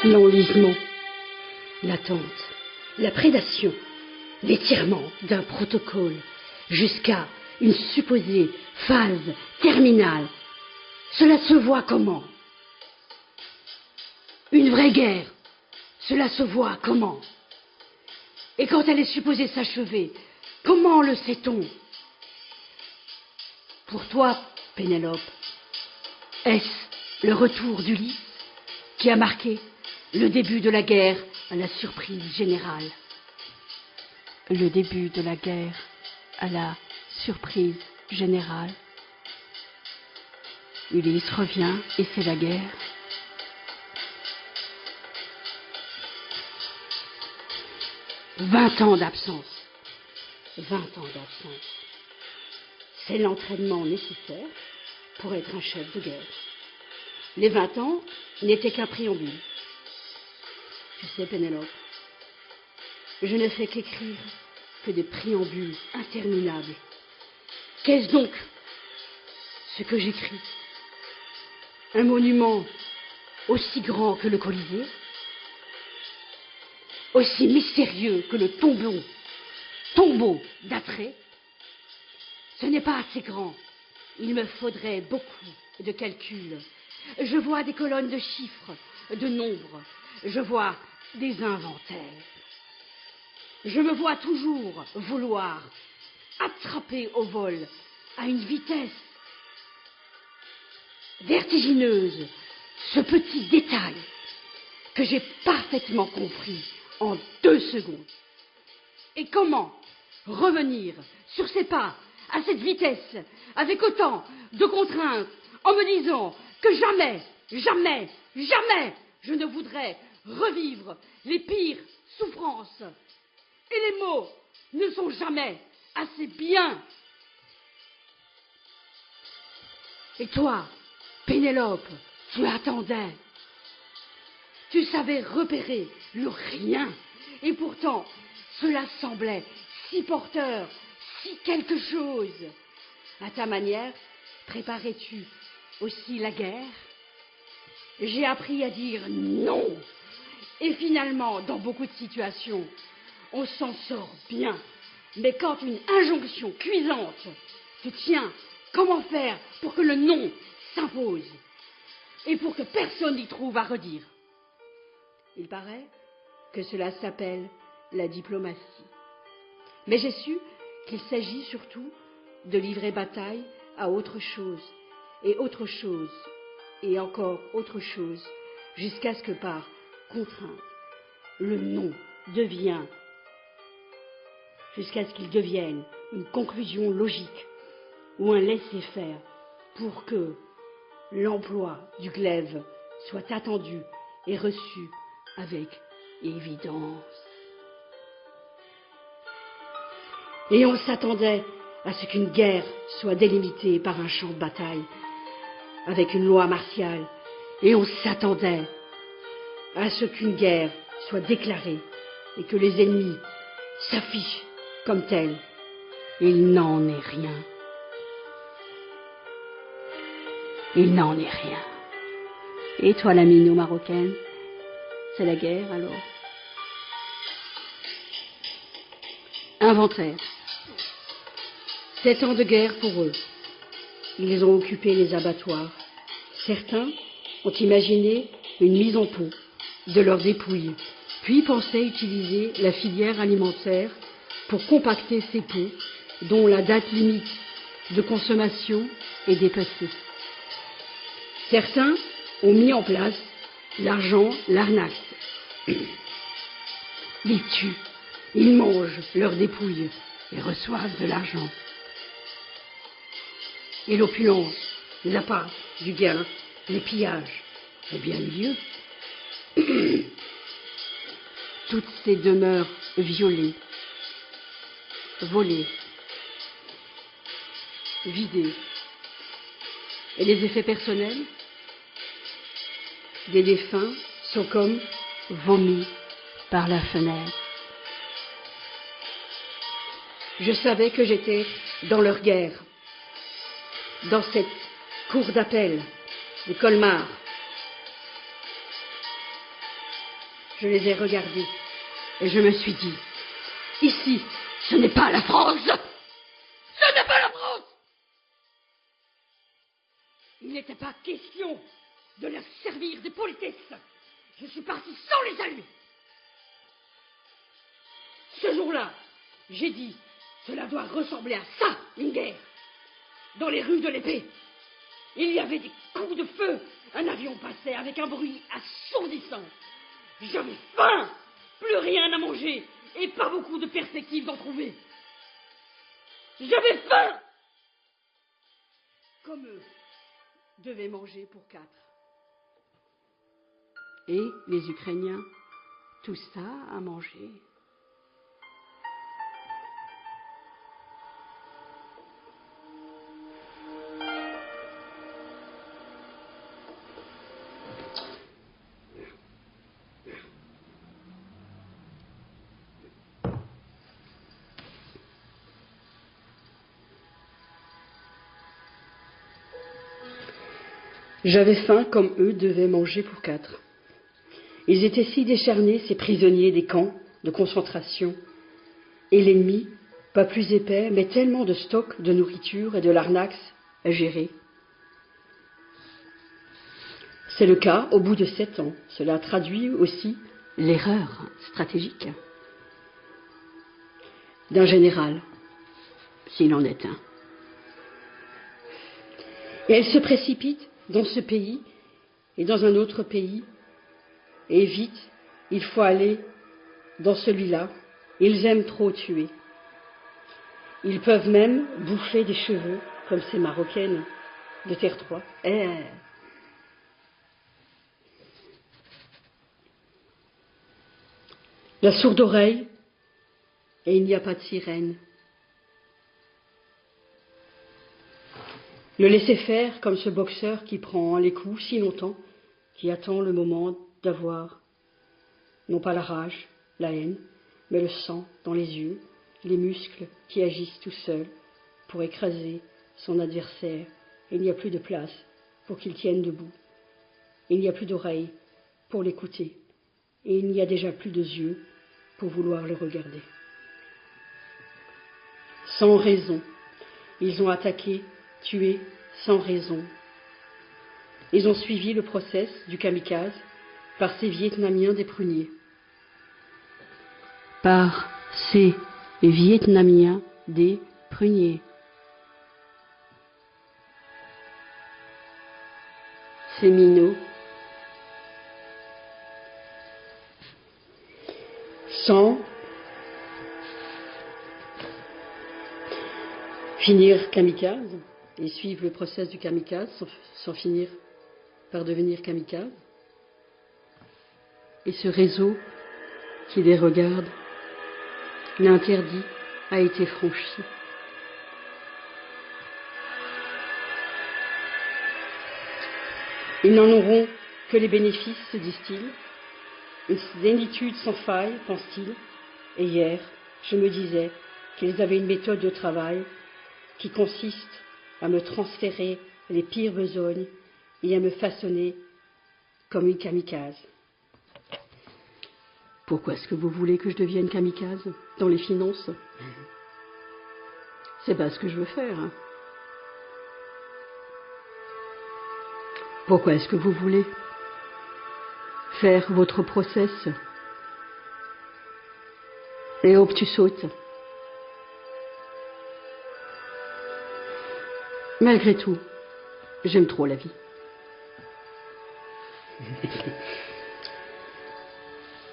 l'enlisement, l'attente, la prédation, l'étirement d'un protocole jusqu'à une supposée phase terminale. Cela se voit comment? Une vraie guerre, cela se voit comment? Et quand elle est supposée s'achever, comment le sait-on? Pour toi, Pénélope, est-ce le retour d'Ulysse qui a marqué le début de la guerre à la surprise générale? Le début de la guerre à la surprise générale. Ulysse revient et c'est la guerre. « 20 ans d'absence. 20 ans d'absence. C'est l'entraînement nécessaire pour être un chef de guerre. Les 20 ans n'étaient qu'un préambule. Tu sais, Pénélope, je ne fais qu'écrire que des préambules interminables. Qu'est-ce donc ce que j'écris? Un monument aussi grand que le Colisée, aussi mystérieux que le tombeau d'Atrée? Ce n'est pas assez grand. Il me faudrait beaucoup de calculs. Je vois des colonnes de chiffres, de nombres. Je vois des inventaires. Je me vois toujours vouloir attraper au vol à une vitesse vertigineuse ce petit détail que j'ai parfaitement compris en 2 secondes. Et comment revenir sur ces pas à cette vitesse, avec autant de contraintes, en me disant que jamais, jamais, jamais je ne voudrais revivre les pires souffrances. Et les mots ne sont jamais assez bien. Et toi, Pénélope, tu attendais. Tu savais repérer le rien. Et pourtant, cela semblait si porteur, si quelque chose. À ta manière, préparais-tu aussi la guerre? J'ai appris à dire non. Et finalement, dans beaucoup de situations, on s'en sort bien. Mais quand une injonction cuisante te tient, comment faire pour que le non s'impose et pour que personne n'y trouve à redire? Il paraît que cela s'appelle la diplomatie. Mais j'ai su qu'il s'agit surtout de livrer bataille à autre chose, et autre chose, et encore autre chose, jusqu'à ce que par contrainte, le non devient, jusqu'à ce qu'il devienne une conclusion logique ou un laisser-faire pour que l'emploi du glaive soit attendu et reçu avec évidence. Et on s'attendait à ce qu'une guerre soit délimitée par un champ de bataille, avec une loi martiale, et on s'attendait à ce qu'une guerre soit déclarée et que les ennemis s'affichent comme tels. Il n'en est rien. Il n'en est rien. Et toi, la mino marocaine, c'est la guerre alors? Inventaire. 7 ans de guerre pour eux. Ils ont occupé les abattoirs. Certains ont imaginé une mise en pot de leurs dépouilles, puis pensaient utiliser la filière alimentaire pour compacter ces pots dont la date limite de consommation est dépassée. Certains ont mis en place l'argent, l'arnaque. Ils tuent, ils mangent leurs dépouilles et reçoivent de l'argent. Et l'opulence, la part du gain, les pillages ont bien eu lieu. Toutes ces demeures violées, volées, vidées. Et les effets personnels des défunts sont comme vomis par la fenêtre. Je savais que j'étais dans leur guerre, dans cette cour d'appel de Colmar. Je les ai regardés et je me suis dit, ici, ce n'est pas la France. Ce n'est pas la France. Il n'était pas question de leur servir de politesse. Je suis parti sans les saluer. Ce jour-là, j'ai dit, cela doit ressembler à ça, une guerre. Dans les rues de l'épée, il y avait des coups de feu. Un avion passait avec un bruit assourdissant. J'avais faim, plus rien à manger et pas beaucoup de perspectives d'en trouver. J'avais faim. Comme eux devaient manger pour 4. Et les Ukrainiens, tout ça à manger. J'avais faim comme eux devaient manger pour 4. Ils étaient si décharnés, ces prisonniers des camps de concentration. Et l'ennemi, pas plus épais, mais tellement de stocks de nourriture et de l'arnaque à gérer. C'est le cas au bout de 7 ans. Cela traduit aussi l'erreur stratégique d'un général, s'il en est un. Et elle se précipite dans ce pays et dans un autre pays, et vite, il faut aller dans celui-là. Ils aiment trop tuer. Ils peuvent même bouffer des cheveux, comme ces Marocaines de Terre 3. La sourde oreille, et il n'y a pas de sirène. Le laisser faire comme ce boxeur qui prend les coups si longtemps, qui attend le moment d'avoir, non pas la rage, la haine, mais le sang dans les yeux, les muscles qui agissent tout seuls pour écraser son adversaire. Il n'y a plus de place pour qu'il tienne debout. Il n'y a plus d'oreilles pour l'écouter. Et il n'y a déjà plus de yeux pour vouloir le regarder. Sans raison, ils ont attaqué, tué, sans raison. Ils ont suivi le process du kamikaze par ces Vietnamiens des pruniers. Par ces Vietnamiens des pruniers. Ces minots. Sans finir kamikaze et suivre le process du kamikaze sans finir par devenir kamikaze. Et ce réseau qui les regarde, l'interdit a été franchi. Ils n'en auront que les bénéfices, se disent-ils. Une zénitude sans faille, pense-t-il. Et hier, je me disais qu'ils avaient une méthode de travail qui consiste à me transférer les pires besognes et à me façonner comme une kamikaze. Pourquoi est-ce que vous voulez que je devienne kamikaze dans les finances? C'est pas ce que je veux faire. Pourquoi est-ce que vous voulez faire votre process? Et hop, tu sautes. Malgré tout, j'aime trop la vie.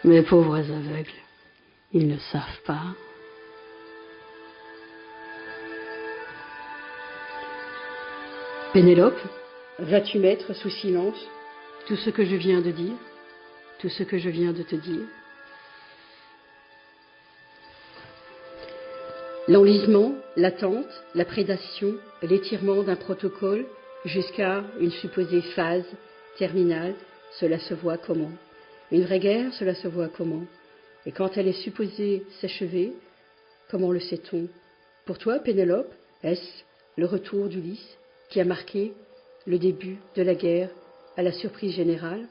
Mes pauvres aveugles, ils ne savent pas. Pénélope, vas-tu mettre sous silence tout ce que je viens de dire, tout ce que je viens de te dire? L'enlisement, l'attente, la prédation, l'étirement d'un protocole jusqu'à une supposée phase terminale, cela se voit comment? Une vraie guerre, cela se voit comment? Et quand elle est supposée s'achever, comment le sait-on? Pour toi, Pénélope, est-ce le retour d'Ulysse qui a marqué le début de la guerre à la surprise générale?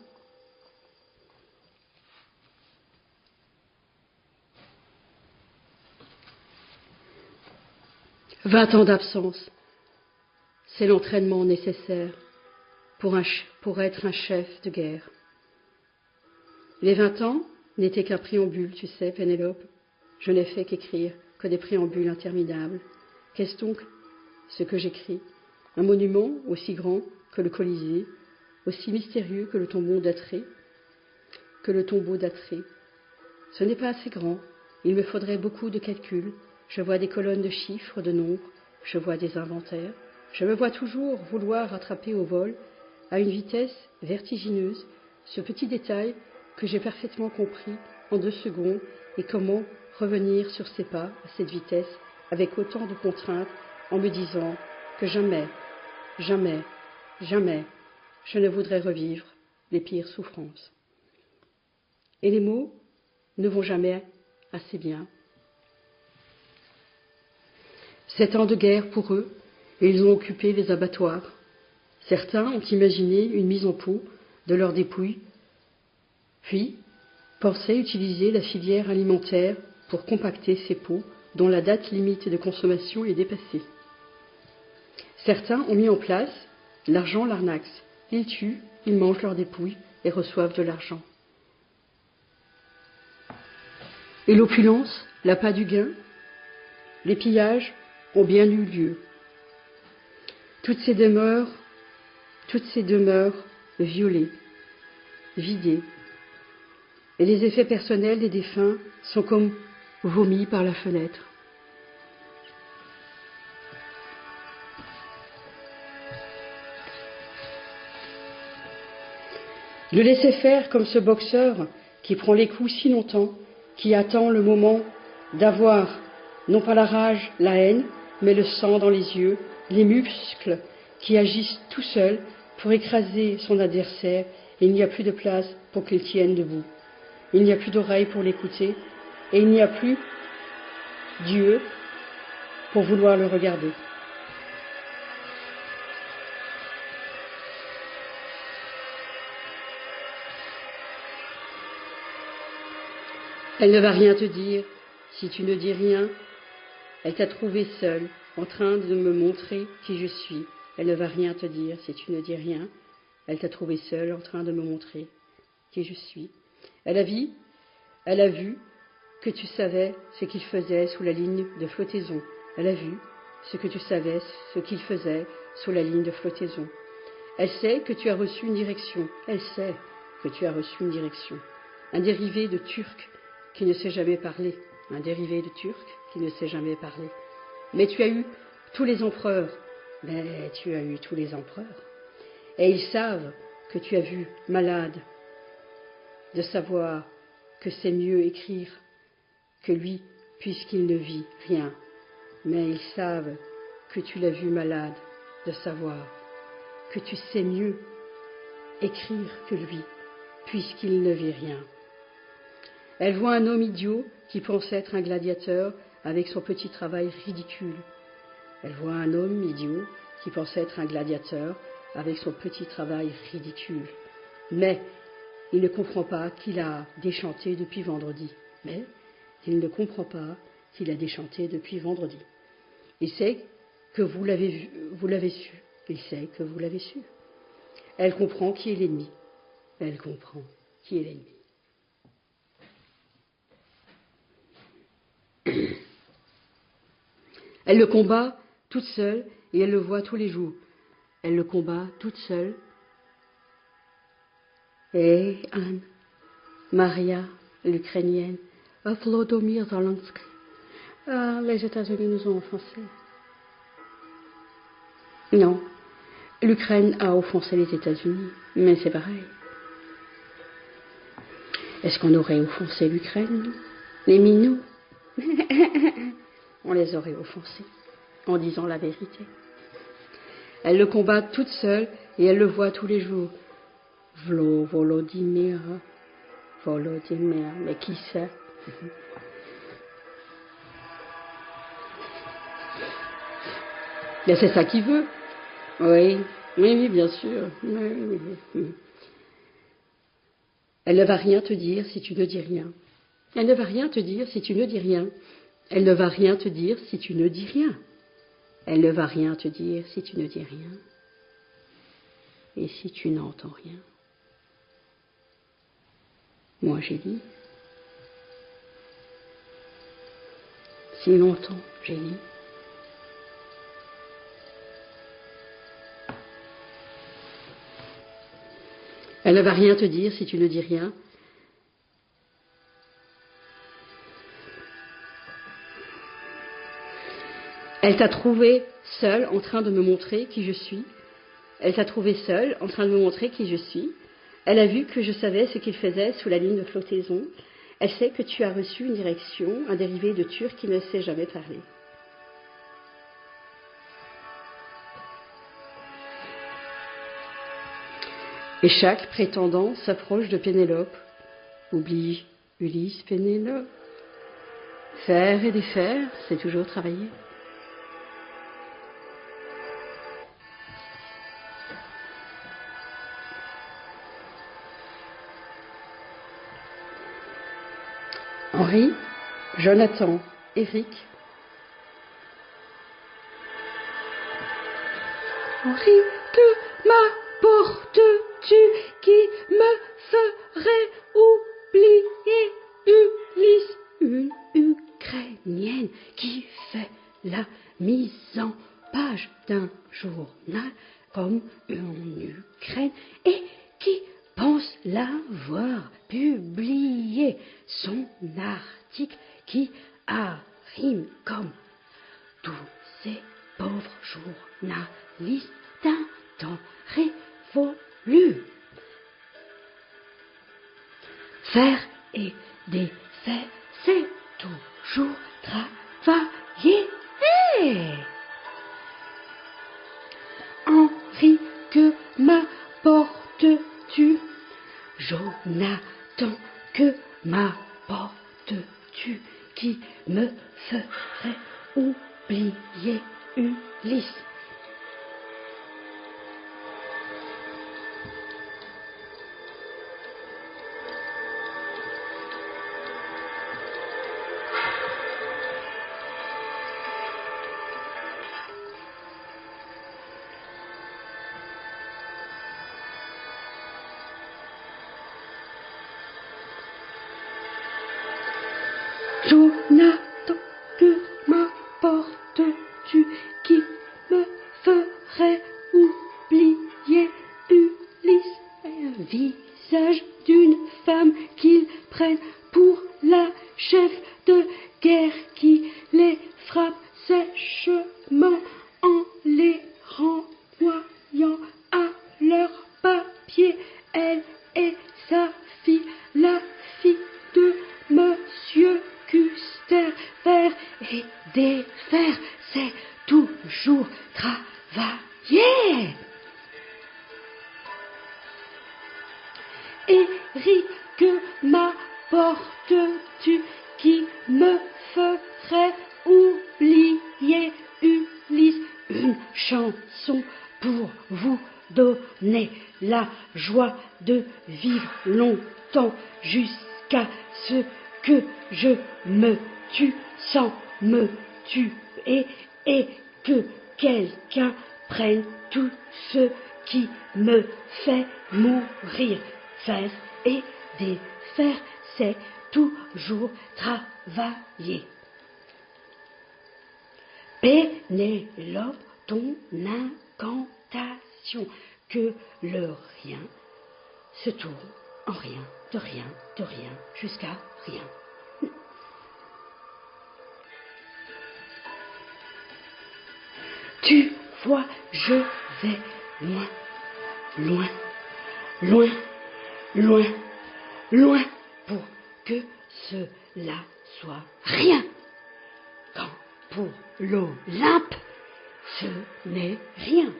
20 ans d'absence, c'est l'entraînement nécessaire pour être un chef de guerre. Les 20 ans n'étaient qu'un préambule, tu sais, Pénélope. Je n'ai fait qu'écrire, que des préambules interminables. Qu'est-ce donc ce que j'écris? Un monument aussi grand que le Colisée, aussi mystérieux que le tombeau d'Atrée. Ce n'est pas assez grand. Il me faudrait beaucoup de calculs. Je vois des colonnes de chiffres, de nombres. Je vois des inventaires. Je me vois toujours vouloir attraper au vol, à une vitesse vertigineuse, ce petit détail que j'ai parfaitement compris en 2 secondes, et comment revenir sur ses pas à cette vitesse avec autant de contraintes en me disant que jamais, jamais, jamais, je ne voudrais revivre les pires souffrances. Et les mots ne vont jamais assez bien. 7 ans de guerre pour eux, et ils ont occupé les abattoirs. Certains ont imaginé une mise en pot de leurs dépouilles, puis pensaient utiliser la filière alimentaire pour compacter ces pots dont la date limite de consommation est dépassée. Certains ont mis en place l'argent Larnax. Ils tuent, ils mangent leurs dépouilles et reçoivent de l'argent. Et l'opulence, l'appât du gain, les pillages ont bien eu lieu. Toutes ces demeures violées, vidées, et les effets personnels des défunts sont comme vomis par la fenêtre. Le laisser faire comme ce boxeur qui prend les coups si longtemps, qui attend le moment d'avoir, non pas la rage, la haine, mais le sang dans les yeux, les muscles qui agissent tout seuls pour écraser son adversaire, et il n'y a plus de place pour qu'il tienne debout. Il n'y a plus d'oreilles pour l'écouter, et il n'y a plus d'yeux pour vouloir le regarder. Elle ne va rien te dire si tu ne dis rien. Elle t'a trouvé seule, en train de me montrer qui je suis. Elle ne va rien te dire si tu ne dis rien. Elle t'a trouvé seule, en train de me montrer qui je suis. Elle a vu que tu savais ce qu'il faisait sous la ligne de flottaison. Elle a vu ce que tu savais, ce qu'il faisait sous la ligne de flottaison. Elle sait que tu as reçu une direction. Elle sait que tu as reçu une direction. Un dérivé de turc qui ne sait jamais parler. Un dérivé de turc qui ne sait jamais parler. Mais tu as eu tous les empereurs. Mais tu as eu tous les empereurs. Et ils savent que tu as vu malade, de savoir que c'est mieux écrire que lui, puisqu'il ne vit rien. Mais ils savent que tu l'as vu malade, de savoir que tu sais mieux écrire que lui, puisqu'il ne vit rien. Elle voit un homme idiot qui pense être un gladiateur avec son petit travail ridicule. Elle voit un homme idiot qui pense être un gladiateur avec son petit travail ridicule. Mais il ne comprend pas qu'il a déchanté depuis vendredi. Mais il ne comprend pas qu'il a déchanté depuis vendredi. Il sait que vous l'avez su. Il sait que vous l'avez su. Elle comprend qui est l'ennemi. Elle comprend qui est l'ennemi. Elle le combat toute seule et elle le voit tous les jours. Elle le combat toute seule. Et Anne, Maria, l'Ukrainienne, Volodymyr Zelensky. Ah, les États-Unis nous ont offensés. Non, l'Ukraine a offensé les États-Unis, mais c'est pareil. Est-ce qu'on aurait offensé l'Ukraine, nous? Les minots? On les aurait offensés en disant la vérité. Elle le combat toute seule et elle le voit tous les jours. Volodymyr, mais qui c'est? Mais c'est ça qu'il veut. Oui, bien sûr. Oui. Elle ne va rien te dire si tu ne dis rien. Elle ne va rien te dire si tu ne dis rien. Elle ne va rien te dire si tu ne dis rien. Elle ne va rien te dire si tu ne dis rien. Et si tu n'entends rien. Moi j'ai dit. Si longtemps j'ai dit. Elle ne va rien te dire si tu ne dis rien. Elle t'a trouvé seule en train de me montrer qui je suis. Elle t'a trouvé seule en train de me montrer qui je suis. Elle a vu que je savais ce qu'il faisait sous la ligne de flottaison. Elle sait que tu as reçu une direction, un dérivé de turc qui ne sait jamais parler. Et chaque prétendant s'approche de Pénélope. Oublie Ulysse, Pénélope. Faire et défaire, c'est toujours travailler. Henri, Jonathan, Éric. Henri, que m'apportes-tu qui me ferait oublier Ulysse, une Ukrainienne qui fait la mise en page d'un journal comme en Ukraine et qui pense l'avoir publié son article qui arrive comme tous ces pauvres journalistes d'un temps révolu. Faire et défaire, c'est toujours travailler. Henri, que m'apportes-tu? Jonathan, que m'apportes-tu qui me ferait oublier Ulysse? Jonathan, que m'apportes-tu qui me ferait oublier Ulysse? Un visage d'une femme qu'ils prennent pour la chef de guerre qui les frappe sèchement en les renvoyant à leur papier. Elle et sa fille, la fille de Monsieur Custer. Faire et défaire, c'est toujours travailler. Éric, que m'apportes-tu qui me ferait oublier Ulysse? Une chanson pour vous donner la joie de vivre longtemps jusqu'à ce que je me tue sans me tuer et que quelqu'un prenne tout ce qui me fait mourir. Faire et défaire, c'est toujours travailler. Pénélope, ton incantation, que le rien se tourne en rien, de rien, de rien, jusqu'à rien. Tu vois, je vais loin, loin, loin, loin, loin, pour que cela soit rien. Quand pour l'Olympe, ce n'est rien.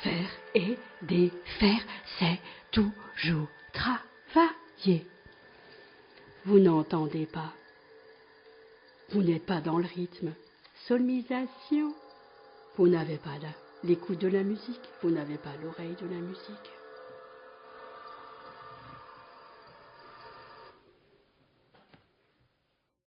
Faire et défaire, c'est toujours travailler. Vous n'entendez pas. Vous n'êtes pas dans le rythme. Solmisation. Vous n'avez pas l'écoute de la musique. Vous n'avez pas l'oreille de la musique.